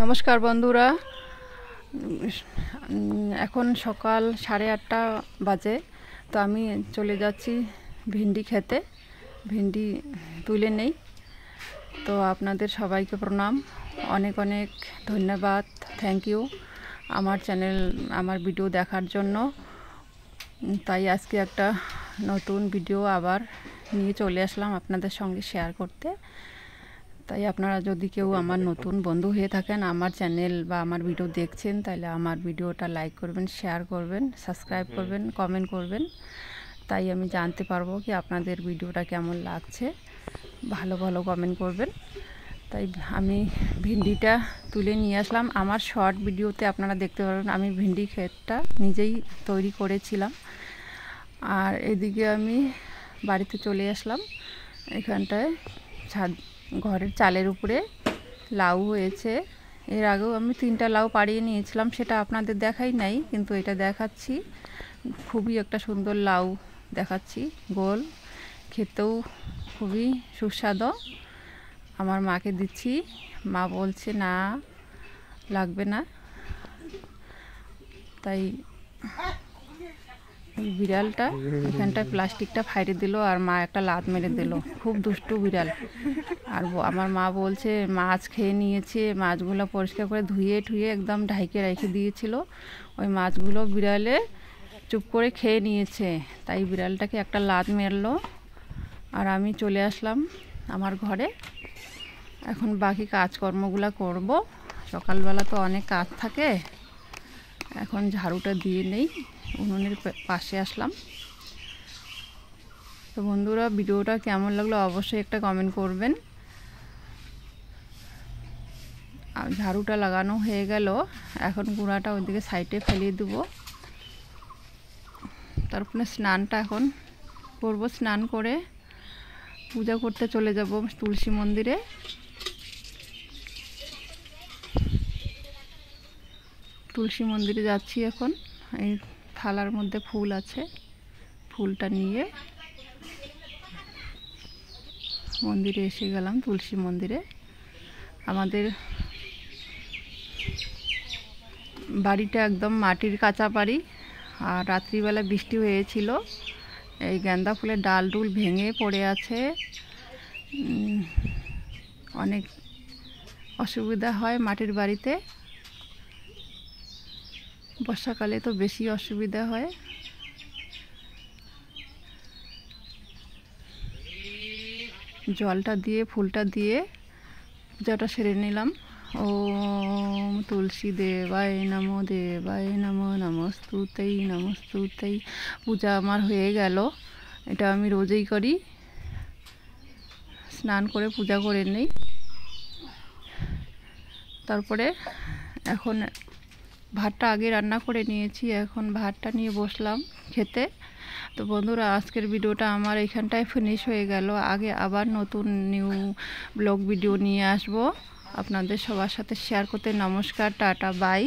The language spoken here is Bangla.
নমস্কার বন্ধুরা, এখন সকাল 8:30 বাজে। তো আমি চলে যাচ্ছি ভিন্ডি খেতে, ভিন্ডি তুলে নেই। তো আপনাদের সবাইকে প্রণাম, অনেক অনেক ধন্যবাদ, থ্যাংক ইউ আমার চ্যানেল, আমার ভিডিও দেখার জন্য। তাই আজকে একটা নতুন ভিডিও আবার নিয়ে চলে আসলাম আপনাদের সঙ্গে শেয়ার করতে। তাই আপনারা যদি কেউ আমার নতুন বন্ধু হয়ে থাকেন, আমার চ্যানেল বা আমার ভিডিও দেখছেন, তাহলে আমার ভিডিওটা লাইক করবেন, শেয়ার করবেন, সাবস্ক্রাইব করবেন, কমেন্ট করবেন। তাই আমি জানতে পারবো কি আপনাদের ভিডিওটা কেমন লাগছে। ভালো ভালো কমেন্ট করবেন। তাই আমি ভিন্ডিটা তুলে নিয়ে আসলাম। আমার শর্ট ভিডিওতে আপনারা দেখতে পারবেন আমি ভিন্ডি ক্ষেতটা নিজেই তৈরি করেছিলাম। আর এদিকে আমি বাড়িতে চলে আসলাম। এখানটায় ঘরের চালের উপরে লাউ হয়েছে। এর আগেও আমি 3টা লাউ পাড়িয়ে নিয়েছিলাম, সেটা আপনাদের দেখাই নাই, কিন্তু এটা দেখাচ্ছি। খুবই একটা সুন্দর লাউ দেখাচ্ছি, গোল, খেতেও খুবই সুস্বাদু। আমার মাকে দিচ্ছি, মা বলছে না লাগবে না। তাই এই বিড়ালটা এখানটায় প্লাস্টিকটা ফাইরে দিল আর মা একটা লাত মেরে দিল। খুব দুষ্টু বিড়াল। আর আমার মা বলছে মাছ খেয়ে নিয়েছে, মাছগুলো পরিষ্কার করে ধুয়ে ঠুয়ে একদম ঢাইকে রেখে দিয়েছিল। ওই মাছগুলো বিড়ালে চুপ করে খেয়ে নিয়েছে। তাই বিড়ালটাকে একটা লাত মেরলো। আর আমি চলে আসলাম আমার ঘরে। এখন বাকি কাজকর্মগুলো করব। সকালবেলা তো অনেক কাজ থাকে। এখন ঝাড়ুটা দিয়ে নেই, উনুনের পাশে আসলাম। তো বন্ধুরা, ভিডিওটা কেমন লাগলো অবশ্যই একটা কমেন্ট করবেন। আর ঝাড়ুটা লাগানো হয়ে গেল, এখন গুঁড়াটা ওইদিকে সাইডে ফেলিয়ে দেব। তারপরে স্নানটা এখন করব। স্নান করে পূজা করতে চলে যাব তুলসী মন্দিরে। তুলসী মন্দিরে যাচ্ছি এখন। এই থালার মধ্যে ফুল আছে, ফুলটা নিয়ে মন্দিরে এসে গেলাম। তুলসী মন্দিরে আমাদের বাড়িটা একদম মাটির কাঁচা বাড়ি। আর রাত্রিবেলা বৃষ্টি হয়েছিল, এই গাঁদা ফুলের ডাল ডুল ভেঙে পড়ে আছে। অনেক অসুবিধা হয় মাটির বাড়িতে, বর্ষাকালে তো বেশি অসুবিধা হয়। জলটা দিয়ে ফুলটা দিয়ে পূজাটা সেরে নিলাম। ওম তুলসী দেবায় নমো, দেবায় নমো, নমস্তুতেই নমস্তুতেই। পূজা আমার হয়ে গেল। এটা আমি রোজই করি, স্নান করে পূজা করে নেই। তারপরে এখন ভাতটা আগে রান্না করে নিয়েছি, এখন ভাতটা নিয়ে বসলাম খেতে। তো বন্ধুরা, আজকের ভিডিওটা আমার এখানটায় ফিনিশ হয়ে গেল। আগে আবার নতুন নিউ ব্লগ ভিডিও নিয়ে আসব আপনাদের সবার সাথে শেয়ার করতে। নমস্কার, টাটা, বাই।